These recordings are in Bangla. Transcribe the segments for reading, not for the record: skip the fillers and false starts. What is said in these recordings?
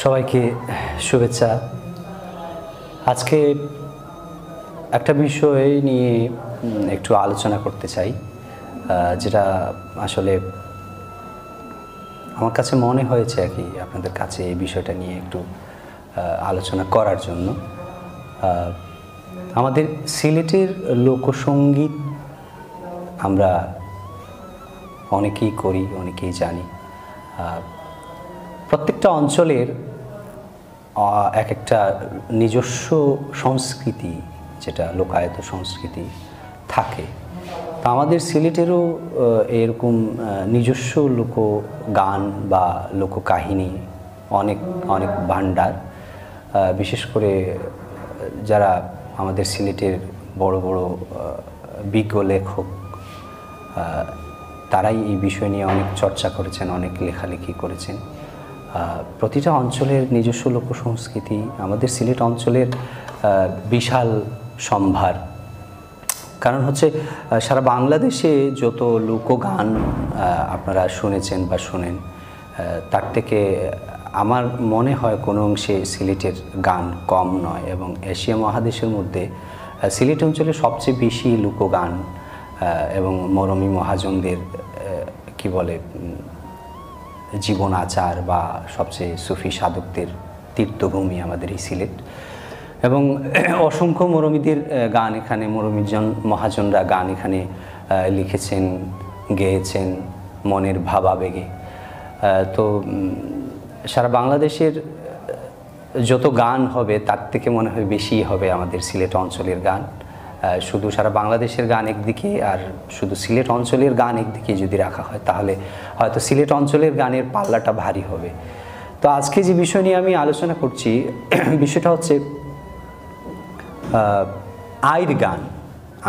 সবাইকে শুভেচ্ছা। আজকে একটা বিষয় নিয়ে একটু আলোচনা করতে চাই, যেটা আসলে আমার কাছে মনে হয়েছে আর কি আপনাদের কাছে এই বিষয়টা নিয়ে একটু আলোচনা করার জন্য। আমাদের সিলেটের লোকসঙ্গীত আমরা অনেকেই করি, অনেকেই জানি। প্রত্যেকটা অঞ্চলের এক একটা নিজস্ব সংস্কৃতি, যেটা লোকায়ত সংস্কৃতি থাকে। তা আমাদের সিলেটেরও এরকম নিজস্ব লোকগান বা লোককাহিনী অনেক অনেক ভাণ্ডার। বিশেষ করে যারা আমাদের সিলেটের বড় বড় বিজ্ঞ লেখক, তারাই এই বিষয় নিয়ে অনেক চর্চা করেছেন, অনেক লেখালেখি করেছেন। প্রতিটা অঞ্চলের নিজস্ব লোকসংস্কৃতি, আমাদের সিলেট অঞ্চলের বিশাল সম্ভার। কারণ হচ্ছে সারা বাংলাদেশে যত লোকগান আপনারা শুনেছেন বা শোনেন, তার থেকে আমার মনে হয় কোনো অংশে সিলেটের গান কম নয়। এবং এশিয়া মহাদেশের মধ্যে সিলেট অঞ্চলে সবচেয়ে বেশি লোকগান এবং মরমী মহাজনদের কি বলে জীবন আচার বা সবচেয়ে সুফি সাধকদের তীর্থভূমি আমাদের এই সিলেট। এবং অসংখ্য মরমীদের গান এখানে, মরমীজন মহাজনরা গান এখানে লিখেছেন, গেয়েছেন মনের ভাবাবেগে। তো সারা বাংলাদেশের যত গান হবে তার থেকে মনে হয় বেশি হবে আমাদের সিলেট অঞ্চলের গান। শুধু সারা বাংলাদেশের গান একদিকে আর শুধু সিলেট অঞ্চলের গান একদিকে যদি রাখা হয়, তাহলে হয়তো সিলেট অঞ্চলের গানের পাল্লাটা ভারী হবে। তো আজকে যে বিষয় নিয়ে আমি আলোচনা করছি, বিষয়টা হচ্ছে আইর গান।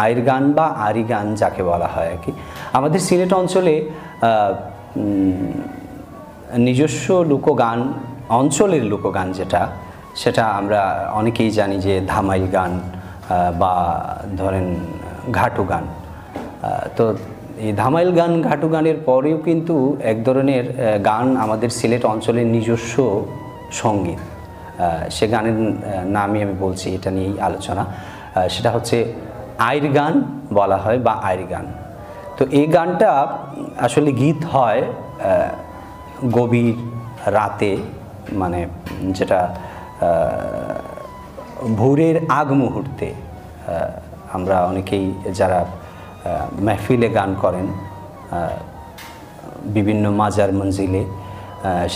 আইর গান বা আরি গান যাকে বলা হয় আর কি। আমাদের সিলেট অঞ্চলে নিজস্ব লোকগান, অঞ্চলের লোকগান যেটা, সেটা আমরা অনেকেই জানি যে ধামাইল গান বা ধরেন ঘাটু গান। তো এই ধামাইল গান, ঘাটু গানের পরেও কিন্তু এক ধরনের গান আমাদের সিলেট অঞ্চলের নিজস্ব সঙ্গীত। সে গানের নামই আমি বলছি, এটা নিয়েই আলোচনা। সেটা হচ্ছে আইর গান বলা হয় বা আইর গান। তো এই গানটা আসলে গীত হয় গভীর রাতে, মানে যেটা ভোরের আগ মুহূর্তে। আমরা অনেকেই যারা মেহফিলে গান করেন বিভিন্ন মাজার মঞ্জিলে,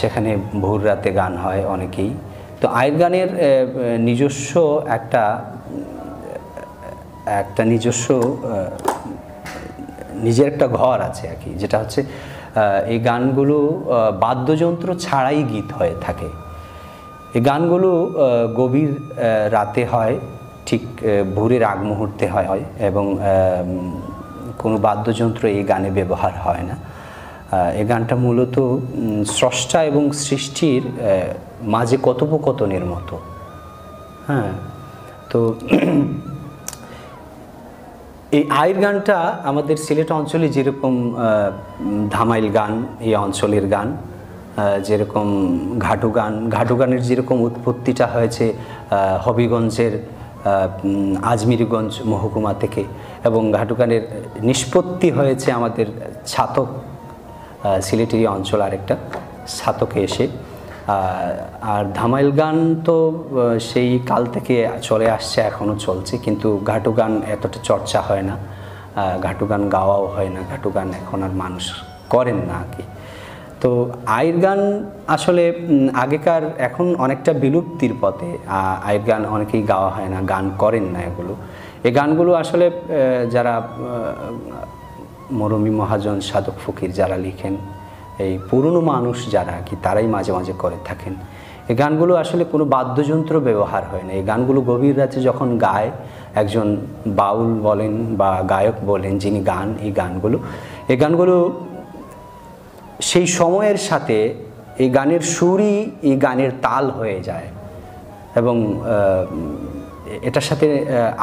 সেখানে ভোর রাতে গান হয় অনেকেই। তো আইর গানের নিজস্ব একটা নিজস্ব নিজের একটা ঘর আছে আর কি, যেটা হচ্ছে এই গানগুলো বাদ্যযন্ত্র ছাড়াই গীত হয়ে থাকে। এই গানগুলো গভীর রাতে হয়, ঠিক ভোরের আগ মুহূর্তে হয় এবং কোনো বাদ্যযন্ত্র এই গানে ব্যবহার হয় না। এই গানটা মূলত স্রষ্টা এবং সৃষ্টির মাঝে কথোপকথনের মতো। হ্যাঁ, তো এই আইর গানটা আমাদের সিলেট অঞ্চলে যেরকম ধামাইল গান এই অঞ্চলের গান, যেরকম ঘাটু গান, ঘাটু গানের যেরকম উৎপত্তিটা হয়েছে হবিগঞ্জের আজমিরগঞ্জ মহকুমা থেকে, এবং ঘাটু গানের নিষ্পত্তি হয়েছে আমাদের ছাতক, সিলেটেরই অঞ্চল আরেকটা, ছাতকে এসে। আর ধামাইল গান তো সেই কাল থেকে চলে আসছে, এখনও চলছে, কিন্তু ঘাটু গান এতটা চর্চা হয় না, ঘাটু গান গাওয়াও হয় না, ঘাটু গান এখন আর মানুষ করেন না আর কি। তো আইর গান আসলে আগেকার, এখন অনেকটা বিলুপ্তির পথে। আইর গান অনেকেই গাওয়া হয় না, গান করেন না এগুলো। এই গানগুলো আসলে যারা মরমী মহাজন, সাধক ফকির যারা লিখেন, এই পুরনো মানুষ যারা কি, তারাই মাঝে মাঝে করে থাকেন। এই গানগুলো আসলে কোনো বাদ্যযন্ত্র ব্যবহার হয় না। এই গানগুলো গভীর রাতে যখন গায় একজন বাউল বলেন বা গায়ক বলেন যিনি গান, এই গানগুলো সেই সময়ের সাথে এই গানের সুরই এই গানের তাল হয়ে যায়, এবং এটার সাথে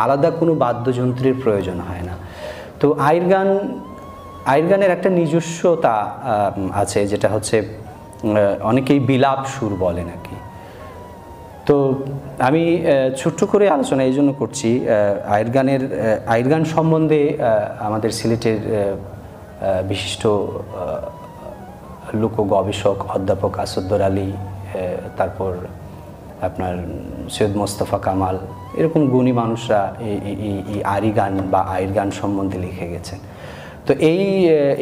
আলাদা কোনো বাদ্যযন্ত্রের প্রয়োজন হয় না। তো আইর গানের একটা নিজস্বতা আছে, যেটা হচ্ছে অনেকেই বিলাপ সুর বলে নাকি। তো আমি ছোট্ট করে আলোচনা এই জন্য করছি, আইর গান সম্বন্ধে আমাদের সিলেটের বিশিষ্ট লোক গবেষক অধ্যাপক আসাদুর আলী, তারপর আপনার সৈয়দ মোস্তফা কামাল, এরকম গুণী মানুষরা এই আরি গান বা আইর গান সম্বন্ধে লিখে গেছেন। তো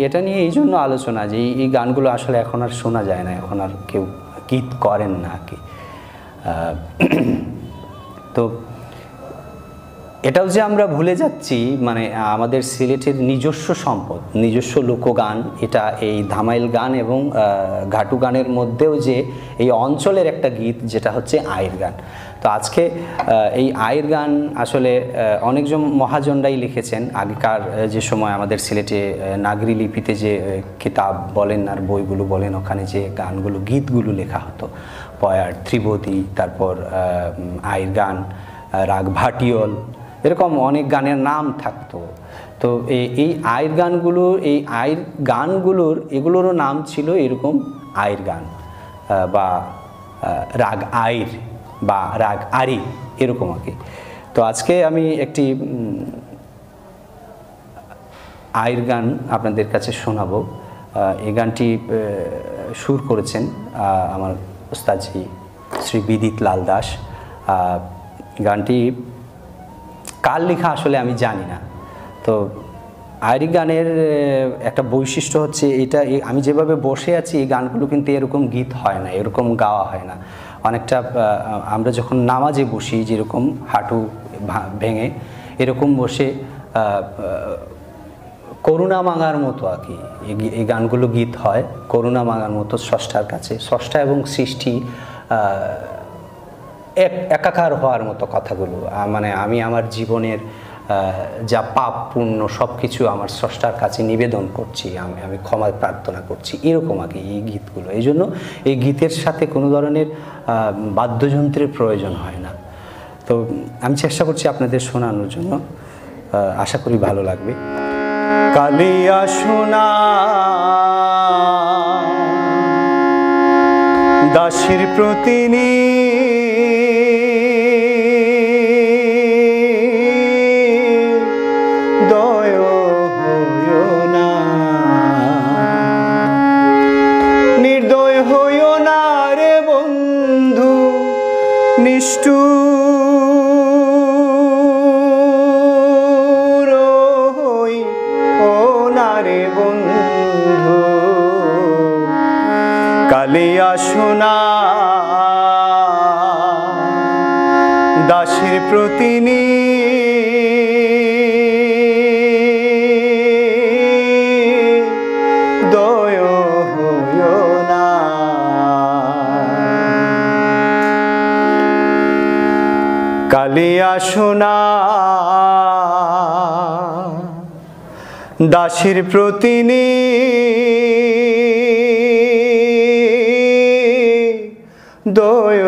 এটা নিয়ে এই জন্য আলোচনা যে এই গানগুলো আসলে এখন আর শোনা যায় না, এখন আর কেউ গীত করেন না কি। তো এটাও যে আমরা ভুলে যাচ্ছি, মানে আমাদের সিলেটের নিজস্ব সম্পদ, নিজস্ব লোকগান, এটা এই ধামাইল গান এবং ঘাটু গানের মধ্যেও যে এই অঞ্চলের একটা গীত যেটা হচ্ছে আইর গান। তো আজকে এই আইর গান আসলে অনেকজন মহাজনরাই লিখেছেন। আগেকার যে সময় আমাদের সিলেটে নাগরি লিপিতে যে কিতাব বলেন আর বইগুলো বলেন, ওখানে যে গানগুলো গীতগুলো লেখা হতো, পয়ার, ত্রিবতী, তারপর আইর গান, রাগ ভাটিয়ল, এরকম অনেক গানের নাম থাকতো। তো এই আইর গানগুলোর এগুলোরও নাম ছিল এরকম আইর গান বা রাগ আইর বা রাগ আরি, এরকম আর কি। তো আজকে আমি একটি আইর গান আপনাদের কাছে শোনাবো। এই গানটি সুর করেছেন আমার ওস্তাদজি শ্রী বিদিত লাল দাস। গানটি কার লেখা আসলে আমি জানি না। তো আইরি গানের একটা বৈশিষ্ট্য হচ্ছে এটা, আমি যেভাবে বসে আছি এই গানগুলো কিন্তু এরকম গীত হয় না, এরকম গাওয়া হয় না। অনেকটা আমরা যখন নামাজে বসি যেরকম হাঁটু ভেঙে এরকম বসে করুণা মাগার মতো আর কি এই গানগুলো গীত হয়, করুণা মাগার মতো স্রষ্টার কাছে, স্রষ্টা এবং সৃষ্টি একাকার হওয়ার মতো কথাগুলো। মানে আমি আমার জীবনের যা পাপ পুণ্য সব কিছু আমার স্রষ্টার কাছে নিবেদন করছি, আমি ক্ষমা প্রার্থনা করছি, এরকম আর কি এই গীতগুলো। এই জন্য এই গীতের সাথে কোনো ধরনের বাদ্যযন্ত্রের প্রয়োজন হয় না। তো আমি চেষ্টা করছি আপনাদের শোনানোর জন্য, আশা করি ভালো লাগবে। কালিয়া সোনা দাসীর প্রতিনি দয় হইও না, নির্দয় হইও না রে বন্ধু, নিষ্ঠুর হইও না রে বন্ধু। কালিয়া সোনা দাসের প্রতিনি দয় হইও না। কালিয়া সোনা দাসের প্রতিনি দয়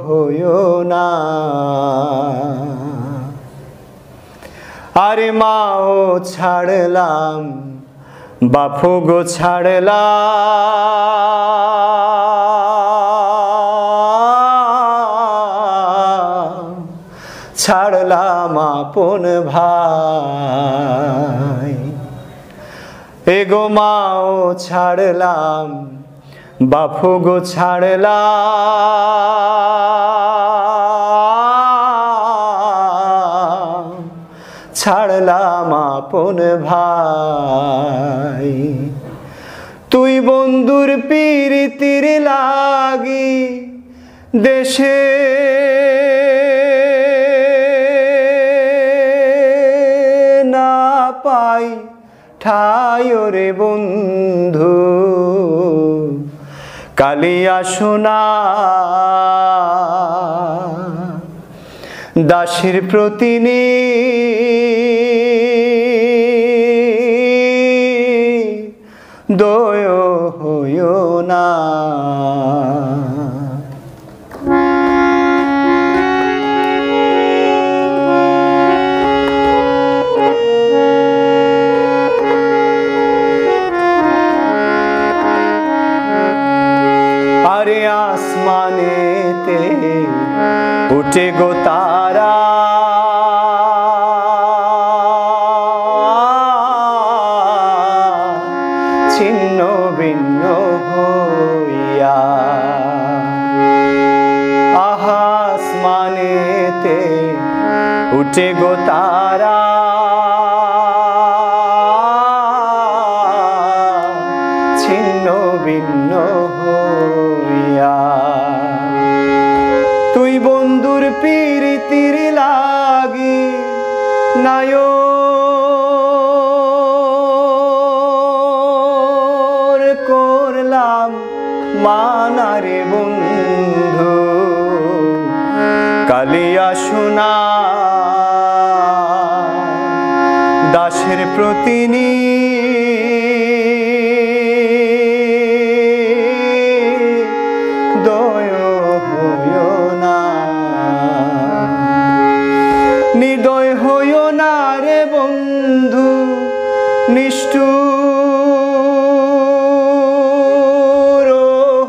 হইও না। আরে মাও ছাড়লাম, বাপু গো ছাড়লাম আপন ভাই, এগো মাও ছাড়লাম, বাপু গো ছাড়লাম আপন ভাই। তুই বন্ধুর পীড়িতির লাগি দেশে না পাই ঠাই রে বন্ধু। কালিয়া সোনা দাসের প্রতিনি দয় হইও না। আরে আসমানেতে উঠে গো তারা ছিন্ন ভিন্ন হইয়া, আসমানেতে উঠে গো তারা ছিন্ন ভিন্ন হইয়া। তুই বন্ধুর প্রীতির লাগি নায়র করলাম মানারে বন্ধু, কালিয়া সোনা দাসের প্রতিনি দয় হইও না, নির্দয় হইও না রে বন্ধু, নিষ্ঠুর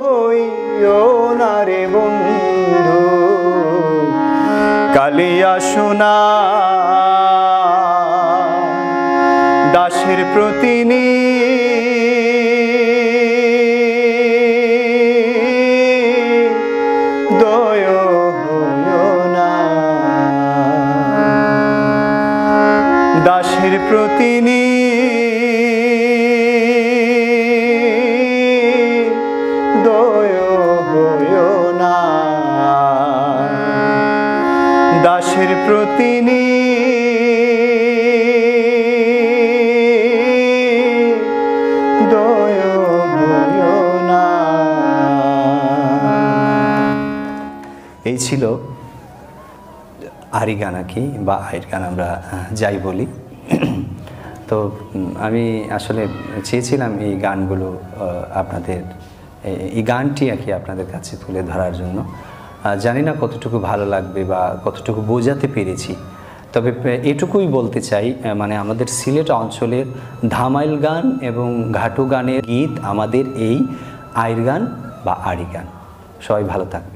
হইও না রে বন্ধু, কালিয়া সোনা দাসের প্রতিনি দয় হইও না, দাসের প্রতিনি দয় হইও না, দাসের প্রতিনি দয় হইও না। এই ছিল আরি গান কি বা আইর গান আমরা যাই বলি। তো আমি আসলে চেয়েছিলাম এই গানগুলো আপনাদের, এই গানটি আর কি আপনাদের কাছে তুলে ধরার জন্য। জানি না কতটুকু ভালো লাগবে বা কতটুকু বোঝাতে পেরেছি, তবে এটুকুই বলতে চাই, মানে আমাদের সিলেট অঞ্চলের ধামাইল গান এবং ঘাটু গানের গীত আমাদের এই আইর গান বা আরি গান। সবাই ভালো থাকবে।